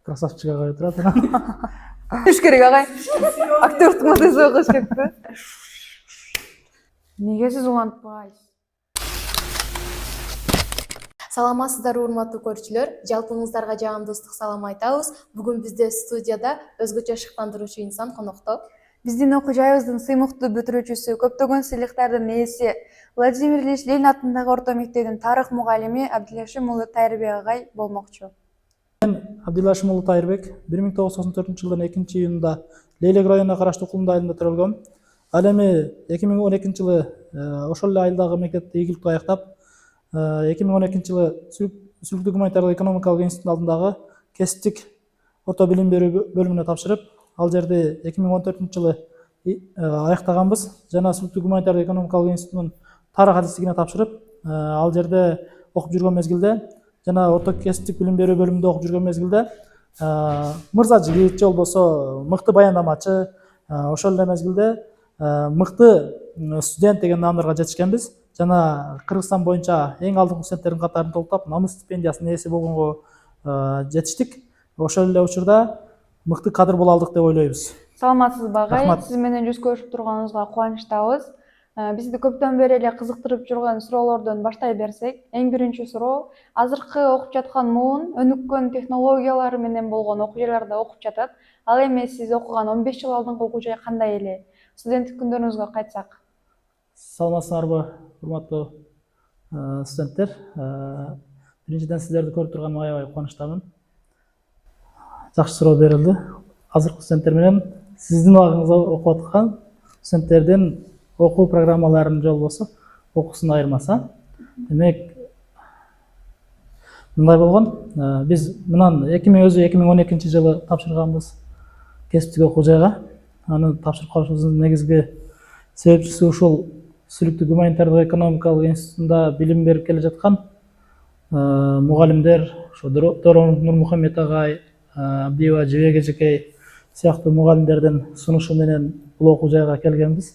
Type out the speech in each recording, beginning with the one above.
красавчик агай турат анан Түш керек агай. Актерлук модельдөө кылыш керекпи? Неге сиз улантпайсыз? Саламатсыздар урматтуу көрүүчүлөр, жалпыңыздарга жагымдуулук салам айтабыз. Бүгүн бизде студияда өзгөчө шыктандыруучу инсан конокто. Биздин окуу жайыбыздын сыймыктуу бүтүрүүчүсү, көптөгөн сыйлыктардын ээси Владимир Ильич Ленин атындагы орто мектебинин тарых мугалими Абдилашим уулу Тайырбек агай болмокчу. Абдилашим уулу Тайырбек 1994 жылдын 2-июнунда Лейлек районуна караштуу Кулунда айылында төрөлгөм. Ал эми 2012 жылы ошол эле айылдагы мектепти ийгиликтүү аяктап, 2012 жылы Сүлүктүү гуманитардык экономикалык институттун алдындагы кесиптик орто билим берүү бөлүмүнө тапшырып, ал жерди 2014 жылы аяктаганбыз. Жана Сүлүктүү гуманитардык экономикалык институттунун тарых адистигине тапшырып, ал жерде окуп жүргөн мезгилде жана орто кесиптик билим берүү бөлүмүндө окуп жүргөн мезгилде мырза жигит же болбосо мыкты баяндамачы, ошол эле мезгилде мыкты студент деген наамдарга жетишкенбиз. Жана Кыргызстан боюнча эң алдыңкы студенттердин катарын толуктап, намыс стипендиясынын ээси болгонго жетиштик. Ошол эле учурда мыкты кадр боло алдык деп ойлойбуз. Саламатсызбы агай? Рахмат. Сиз менен жүз көрүшүп турганыбызга кубанычтабыз. Бизди көптөн бери эле кызыктырып жүргөн суроолордон баштай берсек, эң биринчи суроо, азыркы окуп жаткан муун өнүккөн технологиялар менен болгон окуу жайларда окуп жатат. Ал эми сиз окуган 15 жыл алдыңкы окуу жай кандай эле? Студенттик күндөрүңүзгө кайтсак. Саламатсыздарбы, урматтуу студенттер. Биринчиден сиздерди көрүп турганыма аябай кубанычтамын. Жакшы суроо берилди. Азыркы студенттер менен сиздин убагыңызда окуп аткан студенттердин окуу программаларынын же болбосо окуусунун айырмасы. Демек, мындай болгон, биз мынан 2012 жылы тапшырганбыз кесиптик окуу жайга. Аны тапшырып калышыбыздын негизги себепчиси ушул Сүлүктүү гуманитардык экономикалык институтунда билим берип келе жаткан мугалимдер, ошо Доронов Нурмухамед агай, Абдиева Жибек эжекей сыяктуу мугалимдердин сунушу менен бул окуу жайга келгенбиз.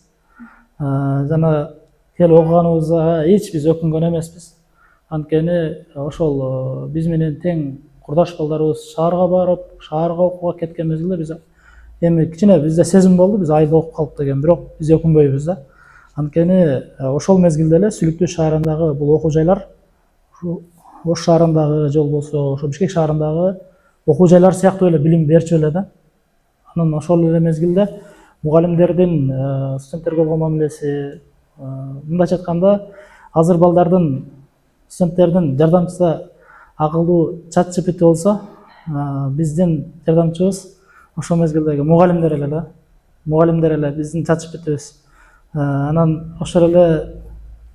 Жана келип окуганыбызга эч биз өкүнгөн эмеспиз. Анткени ошол биз менен тең курдаш балдарыбыз шаарга барып, шаарга окууга кеткен мезгилде биз эми кичине бизде сезим болду, биз айылда окуп калып деген, бирок биз өкүнбөйбүз да. Анткени ошол мезгилде эле Сүлүктүү шаарындагы бул окуу жайлар Ош шаарындагы же болбосо ошо Бишкек шаарындагы окуу жайлар сыяктуу эле билим берчү эле да. Анан ошол эле мезгилде мугалимдердин студенттерге болгон мамилеси, мындайча айтканда, азыр балдардын студенттердин жардамчысы акылдуу чат GPT болсо, биздин жардамчыбыз ошол мезгилдеги мугалимдер эле да. Мугалимдер эле биздин чат GPT'биз. Анан ошол эле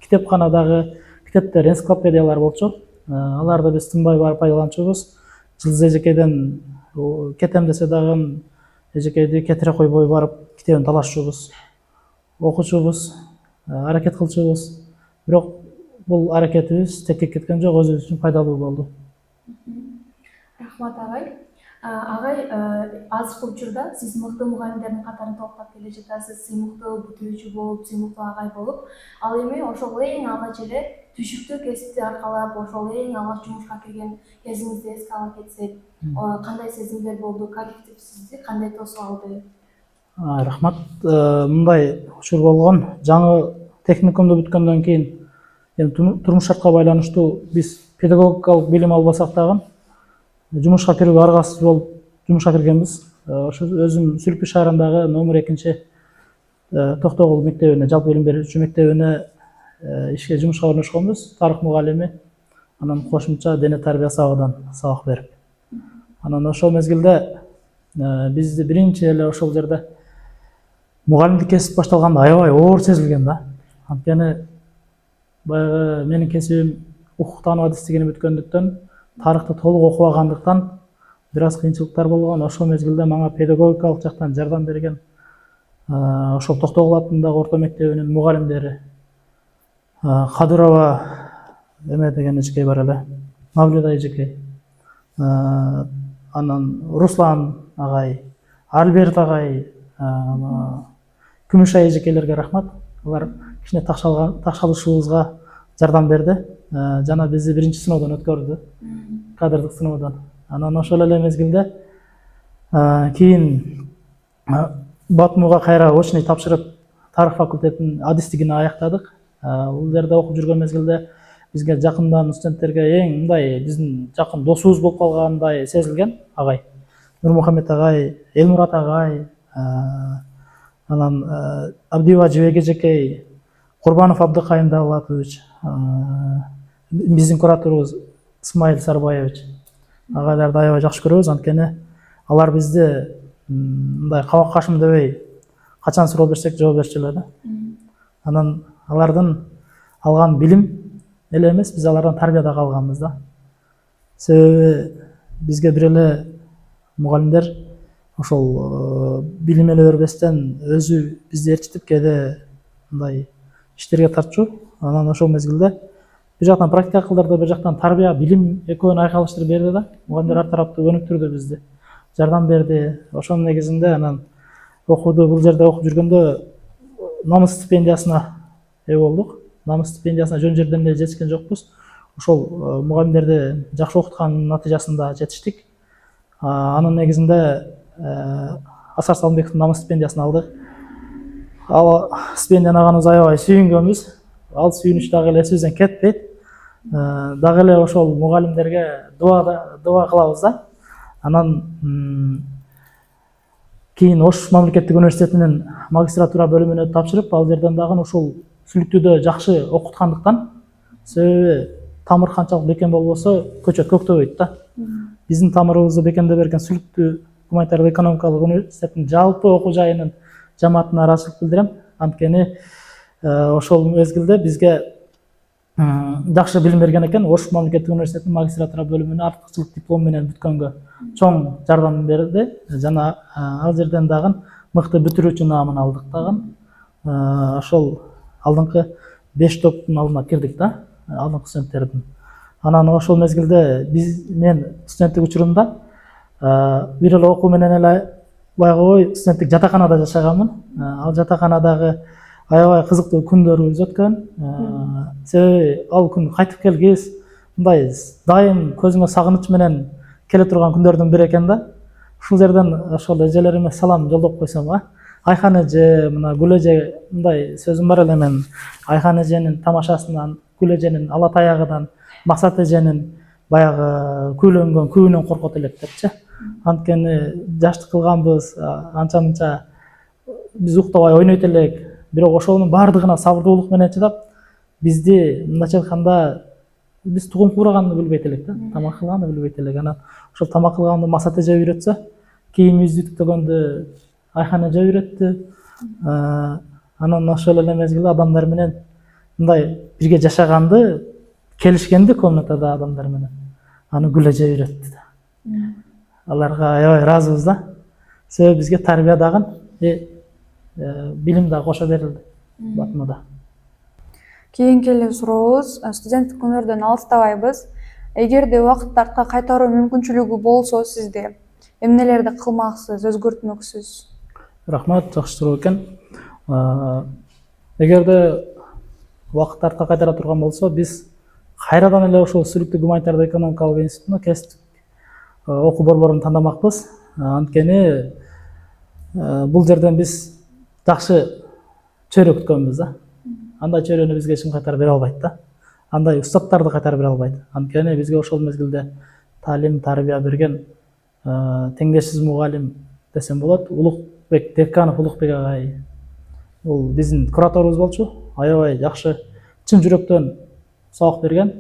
китепканадагы китептер, энциклопедиялар болчу. Аларды биз тынбай барып пайдаланчубуз. Жылдыз эжекейден кетем десе дагы эжекейди кетире койбой барып китебин талашчубуз, окучубуз, аракет кылчубуз. Бирок бул аракетибиз текке кеткен жок, өзүбүз үчүн пайдалуу болду. Рахмат агай. Агай, азыркы учурда сиз мыкты мугалимдердин катарын толуктап келе жатасыз, сыймыктуу бүтүүчү болуп, сыймыктуу агай болуп. Ал эми ошол эң алгач эле түшүктүү кесипти аркалап, ошол эң алгач жумушка кирген кезиңизди эске ала кетсек, кандай сезимдер болду, коллектив сизди кандай тосуп алды? Рахмат. Мындай учур болгон, жаңы техникумду бүткөндөн кийин эми турмуш шартка байланыштуу биз педагогикалык билим албасак дагы жумушка кирүүгө аргасыз болуп жумушка киргенбиз. Ошо өзүм Сүлүктүү шаарындагы номер 2 Токтогул мектебине, жалпы билим берүүчү мектебине ишке жумушка орношконбуз, тарых мугалими, анан кошумча дене тарбия сабагынан сабак берип. Анан ошол мезгилде бизди биринчи эле ошол жерде мугалимдик кесип башталганда аябай оор сезилген да. Анткени баягы менин кесибим укук таануу адистигини бүткөндүктөн, тарыхты толук окубагандыктан бир аз кыйынчылыктар болгон. Ошол мезгилде мага педагогикалык жактан жардам берген ошол Токтогул атындагы орто мектебинин мугалимдери Кадырова эме деген эжекей бар эле, Мавлида эжекей, анан Руслан агай, Альберт агай, Күмүшай эжекейлерге рахмат. Алар кичине такшалышыбызга жардам берди. Жана бизди биринчи сыноодон өткөрдү, кадрдык сыноодон. Анан ошол эле мезгилде Кийин Батумга кайра очный тапшырып тарых факультетинин адистигин аяктадык. Бул жерде окуп жүргөн мезгилде бизге жакындан студенттерге эң мындай биздин жакын досубуз болуп калгандай сезилген агай. Нурмухаммед агай, Элмурат агай, анан Абдиева Жибек, Курбанов Абдыкайым Давлатович, биздин кураторубуз Исмаил Сарбаевич. Агайларды аябай жакшы көрөбүз, анткени алар бизди мындай кабак кашым дебей качан суроо берсек жооп берчү эле да. Анан алардын алган билим эле эмес, биз алардан тарбия дагы алганбыз да. Себеби бизге бир эле мугалимдер ошол билим эле бербестен өзү бизди ээрчитип кээде мындай иштерге тартчу. Анан ошол мезгилде бир жактан практика кылдырды, бир жактан тарбия, билим экөөнү айкалыштырып берди да. Мугалимдер ар тараптуу өнүктүрдү бизди, жардам берди. Ошонун негизинде анан окууду, бул жерде окуп жүргөндө намыс стипендиясына ээ болдук. Намыс стипендиясына жөн жерден эле жетишкен жокпуз. Ошол мугалимдерди жакшы окуткандын натыйжасында жетиштик. Анын негизинде Асар Салымбековдун намыс стипендиясын алдык. Ал стипендияны алганыбызга аябай сүйүнгөнбүз. Ал сүйүнүч дагы эле эсибизден кетпейт. Дагы эле ошол мугалимдерге дуа кылабыз да. Анан кийин Ош мамлекеттик университетинин магистратура бөлүмүнө тапшырып, ал жерден дагы ошол Сүлүктүүдө жакшы окуткандыктан, себеби тамыр канчалык бекем болбосо көчөт көктөбөйт да. Биздин тамырыбызды бекемдеп берген Сүлүктүү гуманитардык экономикалык университеттин жалпы окуу жайынын жамаатына ыраазычылык билдирем. Анткени ошол мезгилде бизге жакшы билим берген экен. Ош мамлекеттик университетинин магистратура бөлүмүнө артыкчылык диплом менен бүткөнгө чоң жардам берди. Жана ал жерден дагы мыкты бүтүрүүчү наамын алдык дагы. Ошол алдыңкы 5 топтун алдына кирдик да, алдыңкы студенттердин. Анан ошол мезгилде мен студенттик учурумда бир эле окуу менен эле баягы студенттик жатаканада жашаганмын. Ал жатаканадагы аябай кызыктуу күндөрүбүз өткөн. Себеби ал күн кайтып келгис, мындай дайым көзүңө сагыныч менен келе турган күндөрдүн бири экен да. Ушул жерден ошол эжелериме салам жолдоп койсом, Айхан эже, мына Гүл эже, мындай сөзүм бар эле мен. Айхан эженин тамашасынан, Гүл эженин ала таягыдан, Максат эженин баягы күйлөнгөн күүнөн коркот элек депчи. Анткени жаштык кылганбыз, анча-мынча биз уктабай ойнойт элек. Бирок ошонун баардыгына сабырдуулук менен чыдап, бизди мындайча айтканда биз тугум куураганды билбейт элек да, тамак кылганды билбейт элек. Анан ошол тамак кылганды Максат эже үйрөтсө, кийимибизди үтүктөгөндү Айхан эже үйрөттү. Анан ошол эле мезгилде адамдар менен мындай бирге жашаганды, келишкенди комнатада адамдар менен. Аны Гүл эже үйрөттү да. Аларга аябай ыраазыбыз да. Себеби бизге тарбия дагы, билим дагы кошо берилди Батумда. Кийинки эле сурообуз, студенттик күнөрдөн алыстабайбыз. Эгерде убакытты артка кайтаруу мүмкүнчүлүгү болсо сизде эмнелерди кылмаксыз, өзгөртмөксүз? Рахмат, жакшы суроо экен. Эгерде убакытты артка кайтара турган болсо, биз кайрадан эле ошол Сүлүктүү гуманитардык экономикалык институтуна кесиптик окуу борборун тандамакпыз. Анткени бул жерден биз жакшы чөйрө күткөнбүз да. Андай чөйрөнү бизге эч ким кайтарып бере албайт да. Андай устаттарды кайтарып бере албайт. Анткени бизге ошол мезгилде таалим, тарбия берген теңдешсиз мугалим десем болот. Улукбек Деканов Улукбек агай. Бул биздин кураторубуз болчу. Аябай жакшы, чын жүрөктөн сабак берген.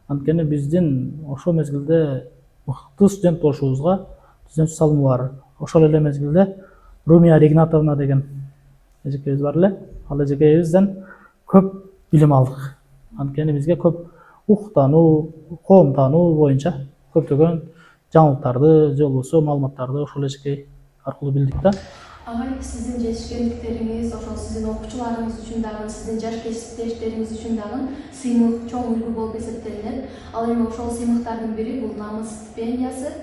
Анткени биздин ошол мезгилде мыкты студент болушубузга студент салымы бар. Ошол эле мезгилде Румия Ригнатовна деген эжекебиз бар эле. Ал эжекебизден көп билим алдык. Анткени бизге көп укуктануу, коом таануу боюнча көптөгөн жаңылыктарды, же болбосо маалыматтарды ошол эжекей аркылуу билдик да. Агай, сиздин жетишкендиктериңиз, ошол сиздин окуучуларыңыз үчүн дагы, сиздин жаш кесиптештериңиз үчүн дагы сыймык, чоң үлгү болуп эсептелинет. Ал эми ошол сыймыктардын бири бул намыс стипендиясы.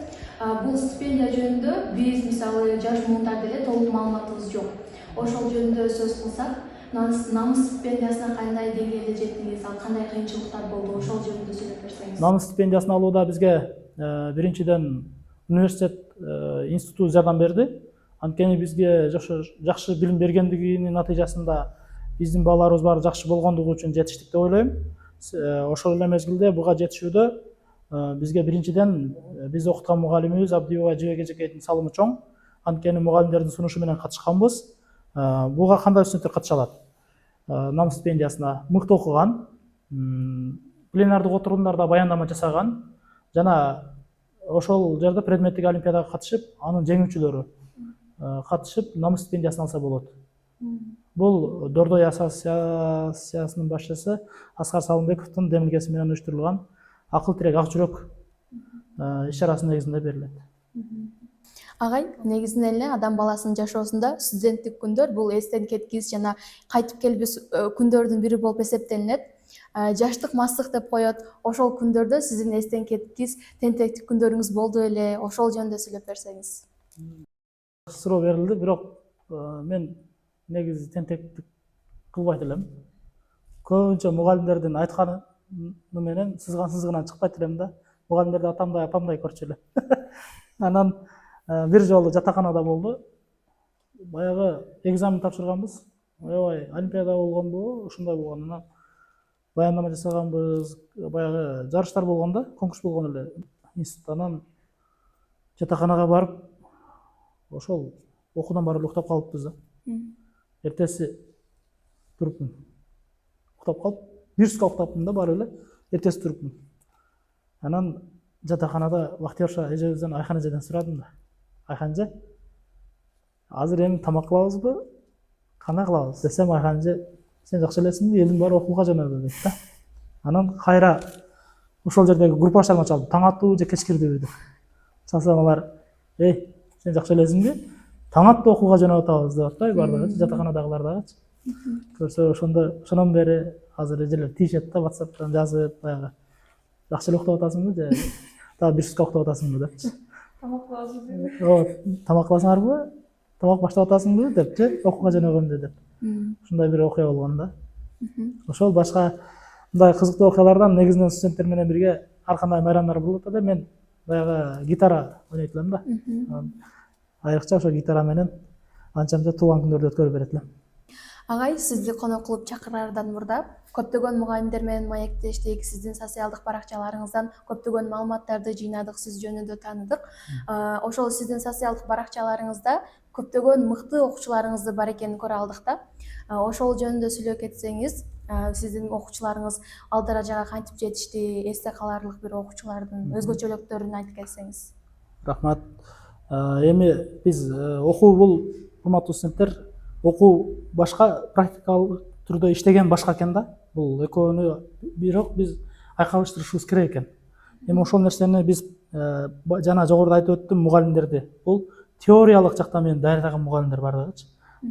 Бул стипендия жөнүндө биз мисалы жаш муундар деле толук маалыматыбыз жок. Ошол жөнүндө сөз кылсак, намыс стипендиясына кандай деңгээлде жеттиңиз, ал кандай кыйынчылыктар болду, ошол жөнүндө сүйлөп берсеңиз. Намыс стипендиясын алууда бизге биринчиден университет институту жардам берди. Анткени бизге жакшы билим бергендигинин натыйжасында биздин балдарыбыз баары жакшы болгондугу үчүн жетиштик деп ойлойм. Ошол эле мезгилде буга жетишүүдө бизге биринчиден биз окуткан мугалимибиз Абдиева Жибек эжекейдин салымы чоң. Анткени мугалимдердин сунушу менен катышканбыз. Буга кандай студенттер катыша алат? Намыс стипендиясына мыкты окуган, пленардык отурумдарда баяндама жасаган жана ошол жерде предметтик олимпиадага катышып, анын жеңүүчүлөрү катышып намыс стипендиясын алса болот. Бул Дордой ассоциациясынын башчысы Аскар Салымбековдун демилгеси менен уюштурулган акыл тирек ак жүрөк иш-чарасынын негизинде берилет. Агай, негизинен эле адам баласынын жашоосунда студенттик күндөр бул эстен кеткис жана кайтып келбес күндөрдүн бири болуп эсептелинет. Жаштык мастык деп коет. Ошол күндөрдө сиздин эстен кеткис тентектик күндөрүңүз болду эле, ошол жөнүндө сүйлөп берсеңиз. Суроо берилди, бирок мен негизи тентектик кылбайт элем. Көбүнчө мугалимдердин айтканы менен сызгынан чыкпайт элем да. Мугалимдерди атамдай апамдай көрчү элем. Анан бир жолу жатаканада болду. Баягы экзамен тапшырганбыз. Аябай олимпиада болгонбу, ушундай болгон. Анан баяндама жасаганбыз, баягы жарыштар болгон да, конкурс болгон эле институтта. Анан жатаканага барып, ошол окуудан барып уктап калыппыз да. Эртеси турупмун. Уктап калып, бирске уктаптым да барып эле. Эртеси турупмун. Анан жатаканада вахтерша эжебизден, Айхан эжеден сурадым да. Айхан эже, азыр эми тамак кылабызбы, кандай кылабыз десем, Айхан эже, сен жакшы элесиңби, элдин баары окууга жөнөдү дейт да. Анан кайра ошол жердеги группаштарыма чалдым, таң аттуу же кечкирдүүбү деп. Чалсам алар, сен жакшы элесиңби, таң аттуу окууга жөнөп атабыз деп атпайбы баардыгы, жатаканадагылар дагычы. Көрсө ошондон бери азыр эжелер тиешет да, WhatsApp'тан жазып, баягы жакшы эле уктап атасыңбы же дагы бирске уктап атасыңбы депчи. Тамак кыласыңбы? Тамак кыласыңарбы? Тамак баштап атасыңбы деп же окууга жөнөгөндө деп. Ушундай бир окуя болгон да. Ошол башка мындай кызыктуу окуялардан негизинен студенттер менен бирге ар кандай майрамдар болот эле. Мен баягы гитара ойнойт элем да. Айрыкча ошо гитара менен анча-мынча туулган күндөрдү өткөрүп берет элем. Агай, сизди конок кылып чакыраардан мурда көптөгөн мугалимдер менен маектештик, сиздин социалдык баракчаларыңыздан көптөгөн маалыматтарды жыйнадык, сиз жөнүндө тааныдык. Ошол сиздин социалдык баракчаларыңызда көптөгөн мыкты окуучуларыңызды бар экенин көрө алдык да. Ошол жөнүндө сүйлөп кетсеңиз, сиздин окуучуларыңыз ал даражага кантип жетишти, эсте каларлык бир окуучулардын өзгөчөлүктөрүн айтып кетсеңиз. Рахмат. Эми биз окуу бул, урматтуу студенттер, окуу башка, практикалык түрдө иштеген башка экен да. Бул экөөнү бирок биз айкалыштырышыбыз керек экен. Эми ошол нерсени биз жана жогоруда айтып өттүм, мугалимдерди. Бул теориялык жактан мени даярдаган мугалимдер бардыгычы.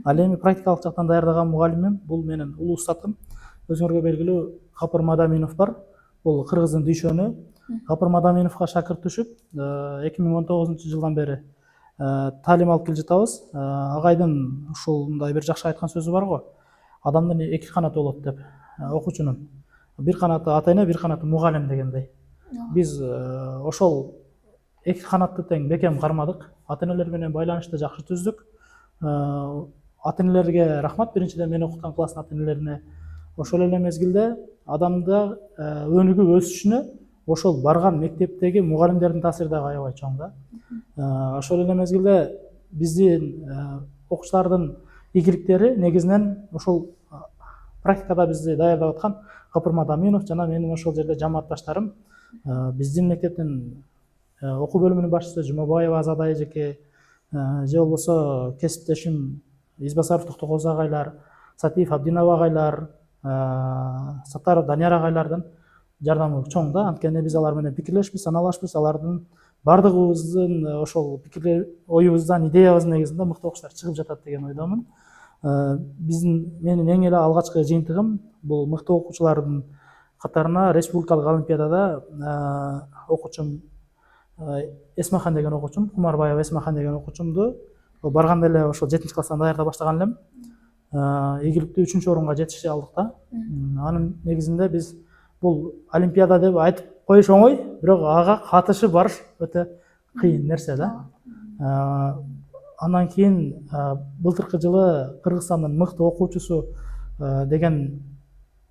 Ал эми практикалык жактан даярдаган мугалимим бул менин улуу устатым. Өзүңөргө белгилүү Капыр Мадаминов бар. Бул кыргыздын дүйшөнү. Капыр Мадаминовго шакырт түшүп, 2019-жылдан бери талим алып келе жатабыз. Агайдын ушундай бир жакшы айткан сөзү бар го. Адамдын эки канаты болот деп, окуучунун. Бир канаты ата эне, бир канаты мугалим дегендей. Биз ошол эки канатты тең бекем кармадык. Ата энелер менен байланышты жакшы түздүк. Ата энелерге рахмат, биринчиден мени окуткан класстын ата энелерине. Ошол эле мезгилде адамда өнүгүп өсүшүнө ошол барган мектептеги мугалимдердин таасири дагы аябай чоң да. Ошол эле мезгилде биздин окуучулардын ийгиликтери негизинен ошол практикада бизди даярдап аткан Капыр Мадаминов жана менин ошол жерде жамаатташтарым. Биздин мектептин окуу бөлүмүнүн башчысы Жумабаева Азада эжеке, же болбосо кесиптешим Избасаров Токтогоз агайлар, Сатиев Абдинов агайлар, Саттаров Данияр агайлардын жардамы чоң да. Анткени биз алар менен пикирлешпиз, саналашпыз. Алардын бардыгыбыздын ошол пикир оюбуздан, идеябыздын негизинде мыкты окуучулар чыгып жатат деген ойдомун. Менин эң эле алгачкы жыйынтыгым бул мыкты окуучулардын катарына республикалык олимпиадада окуучум Эсмахан деген окуучум, Кумарбаев Эсмахан деген окуучумду барганда эле ошол 7-класстан даярдап баштаган элем. Ийгиликтүү 3-орунга жетише алдык да. Анын негизинде биз бул олимпиада деп айтып коюш оңой, бирок ага катышып барыш өтө кыйын нерсе да. Андан кийин былтыркы жылы Кыргызстандын мыкты окуучусу деген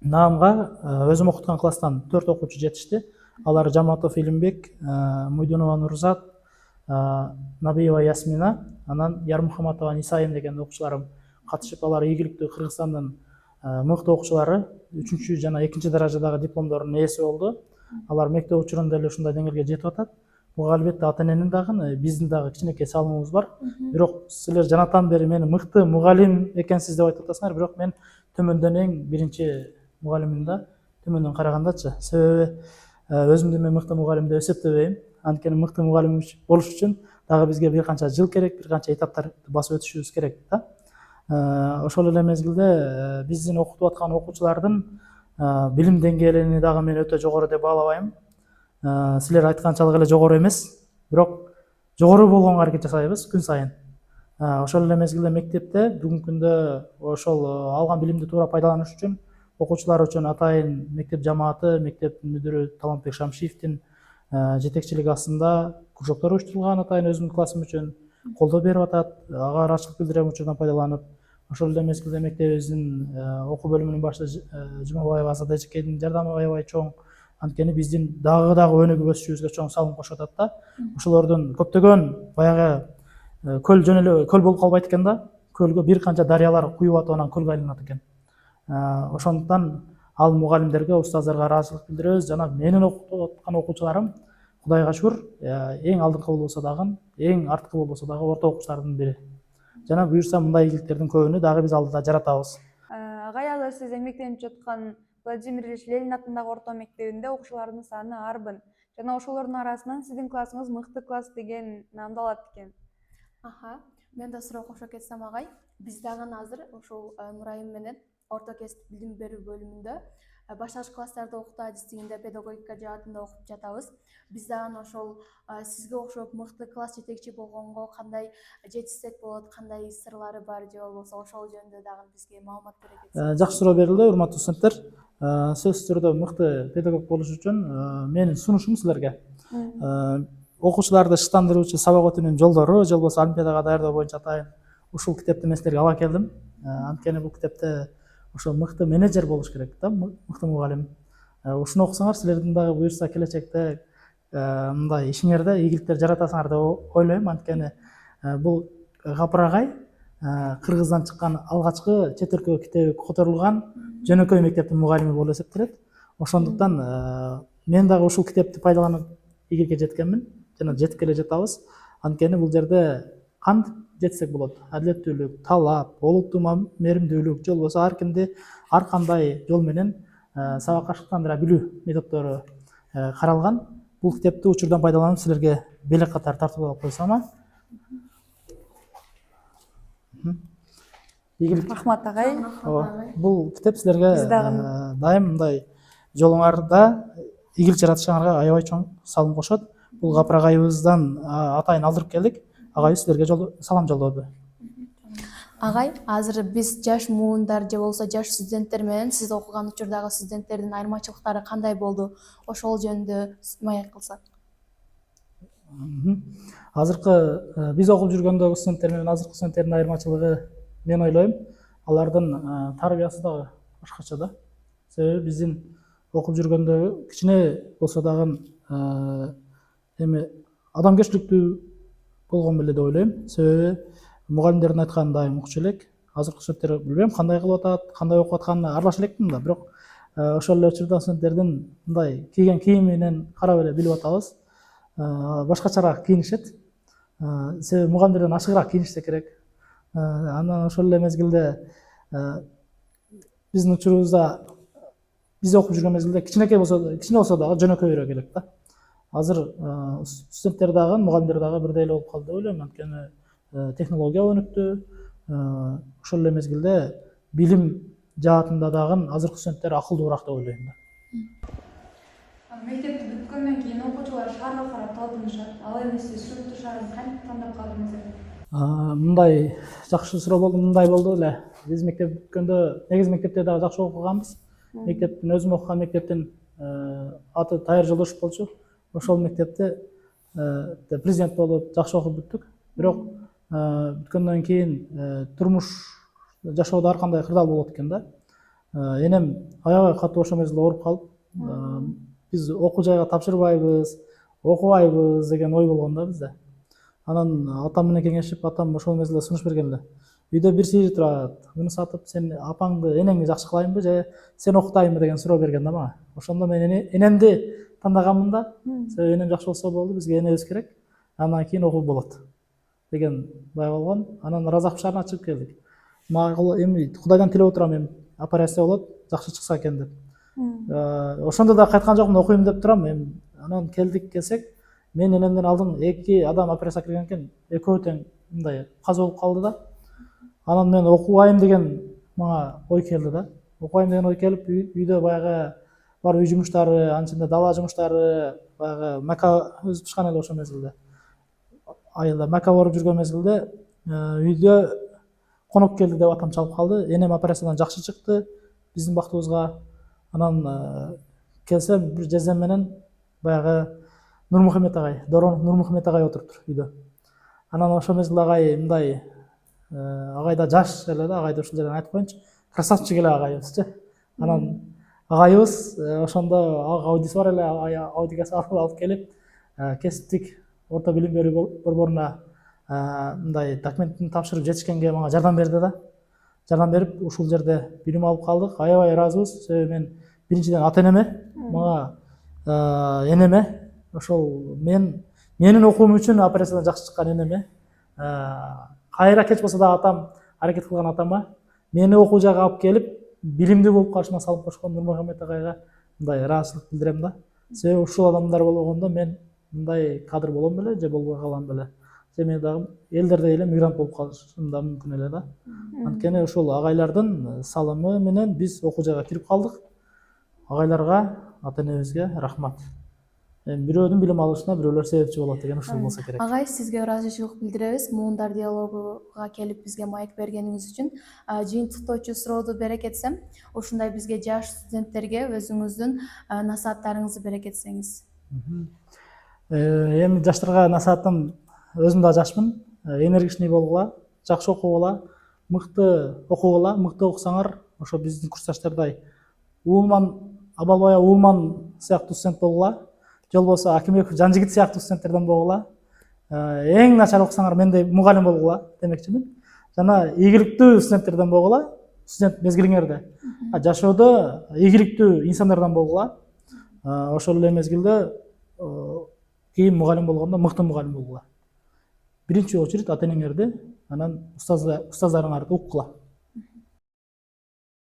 наамга өзүм окуткан класстан 4 окуучу жетишти. Алар Жаматов Илимбек, Муйдунова Нурзат, Набиева Ясмина, анан Ярмухаматова Нисайын деген окуучуларым катышып, алар ийгиликтүү Кыргызстандын мыкты окуучулары 3 жана 2 даражадагы дипломдордун ээси болду. Алар мектеп учурунда эле ушундай деңгээлге жетип атат. Буга албетте ата эненин дагы, биздин дагы кичинекей салымыбыз бар. Бирок силер жанатан бери мени мыкты мугалим экенсиз деп айтып атасыңар, бирок мен төмөндөн эң биринчи мугалиммин да, төмөндөн карагандачы. Себеби өзүмдү мен мыкты мугалим деп эсептебейм. Анткени мыкты мугалим болуш үчүн дагы бизге бир канча жыл керек, бир канча этаптарды басып өтүшүбүз керек да. Ошол эле мезгилде биздин окутуп аткан окуучулардын билим деңгээлини дагы мен өтө жогору деп баалабайм. Силер айтканчалык эле жогору эмес, бирок жогору болгонго аракет жасайбыз күн сайын. Ошол эле мезгилде мектепте бүгүнкү күндө ошол алган билимди туура пайдаланыш үчүн окуучулар үчүн атайын мектеп жамааты, мектеп мүдүрү Талантбек Шамшиевдин жетекчилиги астында кружоктор уюштурулган, атайын өзүмдүн классым үчүн колдоо берип атат. Ага ыраачылык билдирем учурдан пайдаланып. Ошол эле мезгилде мектебибиздин окуу бөлүмүнүн башчысы Жумабаева Азат Эжекейдин жардамы аябай чоң. Анткени биздин дагы өнүгүп өсүшүбүзгө чоң салым кошуп атат да. Ошолордун көптөгөн баягы көл жөн эле көл болуп калбайт экен да. Көлгө бир канча дарыялар куюп атып анан көлгө айланат экен. Ошондуктан ал мугалимдерге, устаздарга ыраачылык билдиребиз. Жана менин окутуп аткан окуучуларым Кудайга шүгүр, эң алдыңкы болбосо дагы, эң арткы болбосо дагы орто окуучулардын бири. Жана буюрса мындай ийгиликтердин көбүнү дагы биз алдыда жаратабыз. Агай, ал сиз эмгектенип жаткан Владимир Ильич Ленин атындагы орто мектебинде окуучулардын саны арбын. Жана ошолордун арасынан сиздин классыңыз мыкты класс деген наамдалат экен. Мен да суроо кошо кетсем агай, биз дагы азыр ушул Нурайым менен орто кесип билим берүү бөлүмүндө башталгыч класстарда окутуу адистигинде педагогика жаатында окуп жатабыз. Биз дагы ошол сизге окшоп мыкты класс жетекчи болгонго кандай жетишсек болот, кандай сырлары бар же болбосо ошол жөнүндө дагы бизге маалымат бере кетсеңиз. Жакшы суроо берилди, урматтуу студенттер. Сөзсүз түрдө мыкты педагог болуш үчүн менин сунушум силерге окуучуларды шыктандыруучу сабак өтүүнүн жолдору же болбосо олимпиадага даярдоо боюнча атайын ушул китепти мен силерге ала келдим. Анткени бул китепте ошо мыкты менеджер болуш керек да, мыкты мугалим. Ушуну окусаңар силердин дагы буюрса келечекте мындай ишиңерде ийгиликтер жаратасыңар деп ойлойм. Анткени бул Гапыр агай Кыргыздан чыккан алгачкы чет өлкөгө китеби которулган жөнөкөй мектептин мугалими болуп эсептелет. Ошондуктан мен дагы ушул китепти пайдаланып ийгиликке жеткенмин жана жетип келе жатабыз. Анткени бул жерде кантип жетсек болот? Адилеттүүлүк, талап, олуттуу мээримдүүлүк же болбосо ар кимди ар кандай жол менен сабакка шыктандыра билүү методдору каралган. Бул китепти учурдан пайдаланып силерге белек катары тартып алып койсом. Рахмат агай. Бул китеп силерге дайым мындай жолуңарда ийгилик жаратышыңарга аябай чоң салым кошот. Бул Гапыр агайыбыздан атайын алдырып келдик. Агайыбыз силерге салам жолдоду. Агай, азыр биз жаш муундар же болбосо жаш студенттер менен сиз окуган учурдагы студенттердин айырмачылыктары кандай болду? Ошол жөнүндө маек кылсак. Азыркы биз окуп жүргөндөгү студенттер менен азыркы студенттердин айырмачылыгы мен ойлойм, алардын тарбиясы дагы башкача да. Себеби биздин окуп жүргөндөгү кичине болсо дагы эми адамгерчиликтүү болгон беле деп ойлойм. Себеби мугалимдердин айтканын дайым укчу элек. Азыркы студенттер билбейм кандай кылып атат, кандай окуп атканына аралаша элекмин да, бирок ошол эле учурда студенттердин мындай кийген кийиминен карап эле билип атабыз. Башкачараак кийинишет. Себеби мугалимдерден ашыгыраак кийинишсе керек. Анан ошол эле мезгилде биздин учурубузда биз окуп жүргөн мезгилде кичине болсо дагы жөнөкөйрөөк элек да. Азыр студенттер дагы, мугалимдер дагы бирдей эле болуп калды деп ойлойм. Анткени технология өнүктү. Ошол эле мезгилде билим жаатында дагы азыркы студенттер акылдуураак деп ойлойм да. Мектепти бүткөндөн кийин окуучулар шаарга карап талпынышат. Ал эми сиз Шүрүктүү шаарын кантип тандап калдыңыз? Мындай жакшы суроо болду, мындай болду эле. Биз мектеп бүткөндө негизи мектепте дагы жакшы окуганбыз. Мектептин өзүм окуган мектептин аты Тайыр Жолдошев болчу. Ошол мектепте президент болуп жакшы окуп бүттүк. бирок бүткөндөн кийин турмуш жашоодо ар кандай кырдаал болот экен да. Энем аябай катуу ошол мезгилде ооруп калып, биз окуу жайга тапшырбайбыз, окубайбыз деген ой болгон да бизде. Анан атам менен кеңешип, атам ошол мезгилде сунуш берген эле. Үйдө бир сиыр турат, муну сатып сен апаңды, энеңди жакшы кылайынбы же сен окутайынбы деген суроо берген да мага. Ошондо мен энемди тандаганмын да. Себеби энем жакшы болсо болду, бизге энебиз керек. Андан кийин окууп болот деген бай болгон. Анан Разаков шаарына чыгып келдик. Макул эми Кудайдан тилеп отурам, эми операция болот, жакшы чыкса экен деп. Ошондо да кайткан жокмун, окуйм деп турам. Эми анан келсек, мен энемден алдын 2 адам операцияга кирген экен. Экөө тең мындай каза болуп калды да. Анан мен окубайм деген мага ой келди да. Окубайм деген ой келип, үйдө баягы бар үй жумуштары, анчында дала жумуштары, баягы мака өзү пышкан эле ошол мезгилде. Айылда мака барып жүргөн мезгилде үйдө конок келди деп атам чалып калды. Энем операциядан жакшы чыкты биздин бактыбызга. Анан келсем бир жездем менен баягы Нурмухамед агай, Дорон Нурмухамед агай отуруптур үйдө. Анан ошол мезгилде агай мындай агайда жаш эле да, агайды ушул жерден айтып коеюнчу. Красавчик эле агайыбызчы. Анан агайыбыз ошондо ак аудиси бар эле, аудига алып келип, кесиптик орто билим берүү борборуна мындай документин тапшырып жетишкенге мага жардам берди да. Жардам берип, ушул жерде билим алып калдык. Аябай ыраазыбыз. Себеби мен биринчиден ата-энеме, мага энеме, ошол менин окуум үчүн операциядан жакшы чыккан энеме, кайра кеч болсо да атам аракет кылган атама мени окуу жайга алып келип, билимдүү болуп калышыма салып кошкон Нурмухамед агайга мындай ыраазычылык билдирем да. Себеби ушул адамдар болгондо мен мындай кадр болом беле же болбой калам беле. Же мен дагы элдердей эле мигрант болуп калышым да мүмкүн эле да. Анткени ушул агайлардын салымы менен биз окуу жайга кирип калдык. Агайларга, ата-энебизге рахмат. Бирөөдүн билим алышына бирөөлөр себепчи болот деген ушул болсо керек. Агай, сизге ыраазычылык билдиребиз муундар диалогуга келип бизге майк бергениңиз үчүн. Жыйынтыктоочу сурооду бере кетсем, ушундай бизге жаш студенттерге өзүңүздүн насааттарыңызды бере кетсеңиз. Эми жаштарга насаатым, өзүм да жашмын, энергичный болгула, жакшы окугула, мыкты окугула, мыкты окусаңар, ошо биздин курсташдардай Уулман, Абалбай Уулман сыяктуу студент болгула, же болбосо Акимбеков Жанжигит сыяктуу студенттерден болгула. Эң начар окусаңар мендей мугалим болгула демекчимин. Жана ийгиликтүү студенттерден болгула, студент мезгилиңерде. Жашоодо ийгиликтүү инсандардан болгула. Ошол эле мезгилде кийин мугалим болгондо мыкты мугалим болгула. Биринчи очередь ата-энеңерди, анан устаздарыңарды уккула.